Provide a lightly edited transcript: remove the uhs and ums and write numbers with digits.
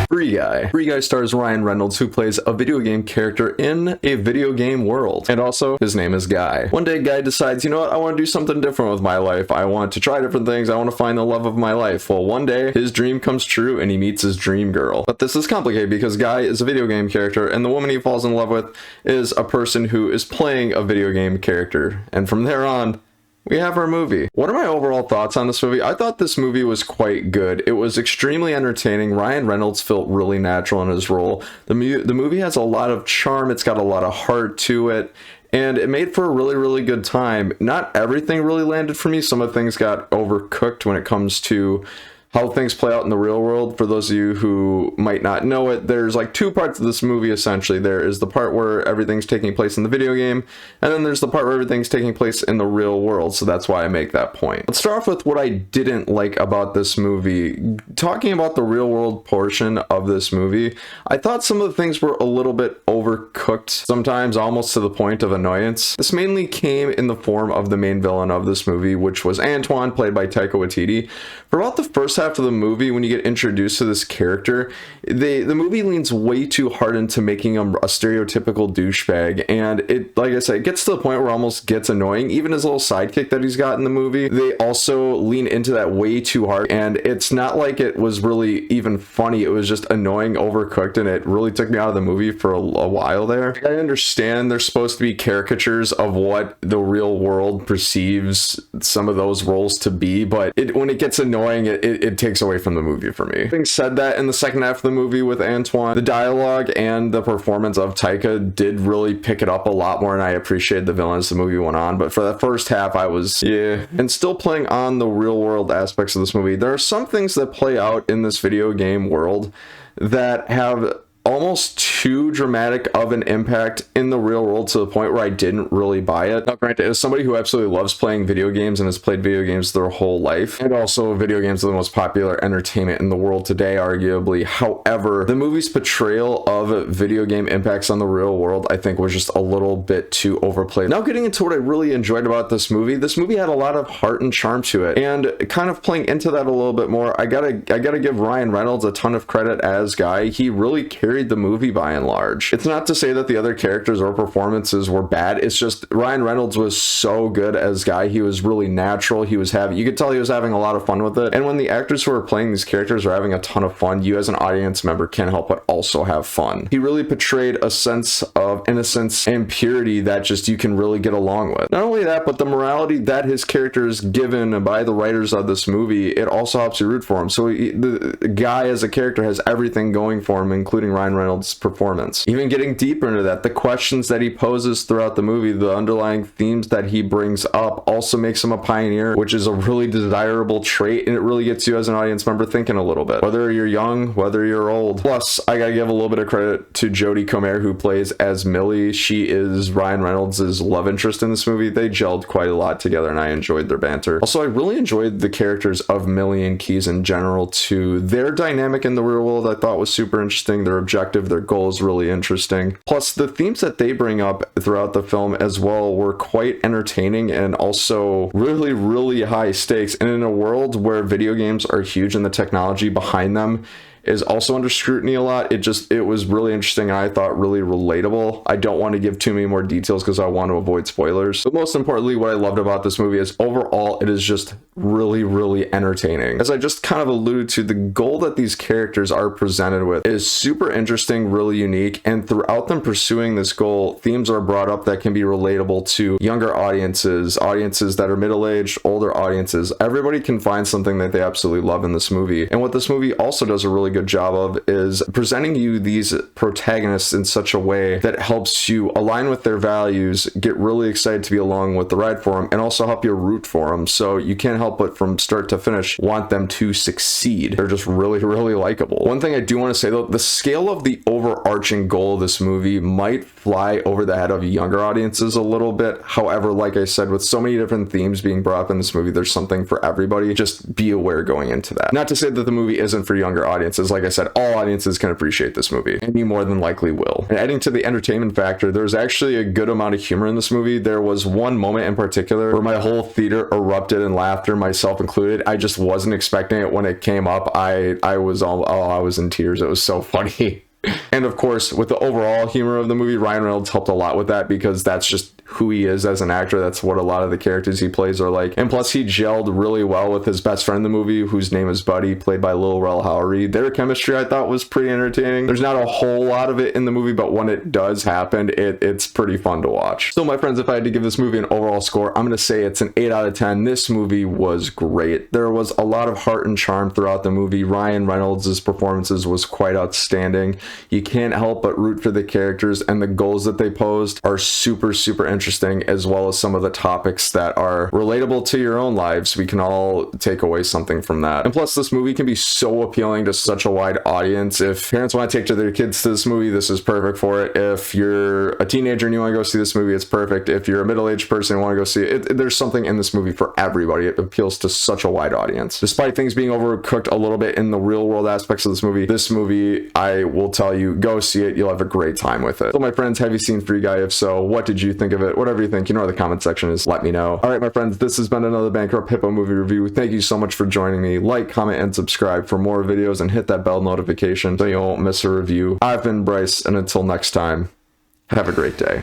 Free Guy. Free Guy stars Ryan Reynolds, who plays a video game character in a video game world. And also, his name is Guy. One day, Guy decides, you know what, I want to do something different with my life. I want to try different things. I want to find the love of my life. Well, one day, his dream comes true and he meets his dream girl. But this is complicated because Guy is a video game character and the woman he falls in love with is a person who is playing a video game character. And from there on, we have our movie. What are my overall thoughts on this movie? I thought this movie was quite good. It was extremely entertaining. Ryan Reynolds felt really natural in his role. The movie has a lot of charm. It's got a lot of heart to it. And it made for a really, really good time. Not everything really landed for me. Some of the things got overcooked when it comes to how things play out in the real world. For those of you who might not know it, there's like two parts of this movie essentially. There is the part where everything's taking place in the video game, and then there's the part where everything's taking place in the real world, so that's why I make that point. Let's start off with what I didn't like about this movie. Talking about the real world portion of this movie, I thought some of the things were a little bit overcooked, sometimes almost to the point of annoyance. This mainly came in the form of the main villain of this movie, which was Antoine, played by Taika Waititi. For about the first half of the movie, when you get introduced to this character, the movie leans way too hard into making him a stereotypical douchebag, and it, like I said, it gets to the point where it almost gets annoying. Even his little sidekick that he's got in the movie, they also lean into that way too hard, and it's not like it was really even funny. It was just annoying, overcooked, and it really took me out of the movie for a while there. I understand there's supposed to be caricatures of what the real world perceives some of those roles to be, but when it gets annoying, it takes away from the movie for me. Having said that, in the second half of the movie with Antoine, the dialogue and the performance of Taika did really pick it up a lot more, and I appreciated the villain as the movie went on. But for the first half, I was, yeah. And still playing on the real world aspects of this movie, there are some things that play out in this video game world that have almost too dramatic of an impact in the real world to the point where I didn't really buy it. Now, granted, as somebody who absolutely loves playing video games and has played video games their whole life, and also video games are the most popular entertainment in the world today, arguably. However, the movie's portrayal of video game impacts on the real world, I think, was just a little bit too overplayed. Now, getting into what I really enjoyed about this movie had a lot of heart and charm to it, and kind of playing into that a little bit more, I gotta give Ryan Reynolds a ton of credit as Guy. He really carried the movie by and large. It's not to say that the other characters or performances were bad. It's just Ryan Reynolds was so good as Guy. He was really natural. You could tell he was having a lot of fun with it. And when the actors who are playing these characters are having a ton of fun, you as an audience member can't help but also have fun. He really portrayed a sense of innocence and purity that just you can really get along with. Not only that, but the morality that his character is given by the writers of this movie, it also helps you root for him. So the Guy as a character has everything going for him, including Ryan Reynolds' performance. Even getting deeper into that, the questions that he poses throughout the movie, the underlying themes that he brings up also makes him a pioneer, which is a really desirable trait, and it really gets you as an audience member thinking a little bit, whether you're young, whether you're old. Plus, I gotta give a little bit of credit to Jodie Comer, who plays as Millie. She is Ryan Reynolds' love interest in this movie. They gelled quite a lot together, and I enjoyed their banter. Also, I really enjoyed the characters of Millie and Keys in general, too. Their dynamic in the real world I thought was super interesting. Their objective, their goal is really interesting. Plus, the themes that they bring up throughout the film as well were quite entertaining and also really, really high stakes. And in a world where video games are huge and the technology behind them is also under scrutiny a lot, it was really interesting, and I thought really relatable. I don't want to give too many more details because I want to avoid spoilers. But most importantly, what I loved about this movie is overall it is just really, really entertaining. As I just kind of alluded to, the goal that these characters are presented with is super interesting, really unique, and throughout them pursuing this goal, themes are brought up that can be relatable to younger audiences that are middle-aged, older audiences. Everybody can find something that they absolutely love in this movie. And what this movie also does a really good job of is presenting you these protagonists in such a way that helps you align with their values, get really excited to be along with the ride for them, and also help you root for them. So you can't help but from start to finish want them to succeed. They're just really, really likable. One thing I do want to say though, the scale of the overarching goal of this movie might fly over the head of younger audiences a little bit. However, like I said, with so many different themes being brought up in this movie, there's something for everybody. Just be aware going into that. Not to say that the movie isn't for younger audiences. because like I said, all audiences can appreciate this movie, and you more than likely will. And adding to the entertainment factor, there's actually a good amount of humor in this movie. There was one moment in particular where my whole theater erupted in laughter, myself included. I just wasn't expecting it when it came up. I was in tears. It was so funny. And of course, with the overall humor of the movie, Ryan Reynolds helped a lot with that, because that's just who he is as an actor. That's what a lot of the characters he plays are like. And plus, he gelled really well with his best friend in the movie, whose name is Buddy, played by Lil Rel Howery. Their chemistry, I thought, was pretty entertaining. There's not a whole lot of it in the movie, but when it does happen, it's pretty fun to watch. So my friends, if I had to give this movie an overall score, I'm going to say it's an 8 out of 10. This movie was great. There was a lot of heart and charm throughout the movie. Ryan Reynolds' performances was quite outstanding. You can't help but root for the characters, and the goals that they posed are super interesting, as well as some of the topics that are relatable to your own lives. We can all take away something from that. And plus, this movie can be so appealing to such a wide audience. If parents want to take their kids to this movie, this is perfect for it. If you're a teenager and you want to go see this movie, it's perfect. If you're a middle-aged person and want to go see it, there's something in this movie for everybody. It appeals to such a wide audience. Despite things being overcooked a little bit in the real world aspects of this movie, I will tell you, go see it. You'll have a great time with it. So my friends, have you seen Free Guy? If so, what did you think of it? Whatever you think, you know where the comment section is. Let me know. All right, my friends, this has been another Bankrupt Hippo movie review. Thank you so much for joining me. Like, comment, and subscribe for more videos, and hit that bell notification so you won't miss a review. I've been Bryce, and until next time, have a great day.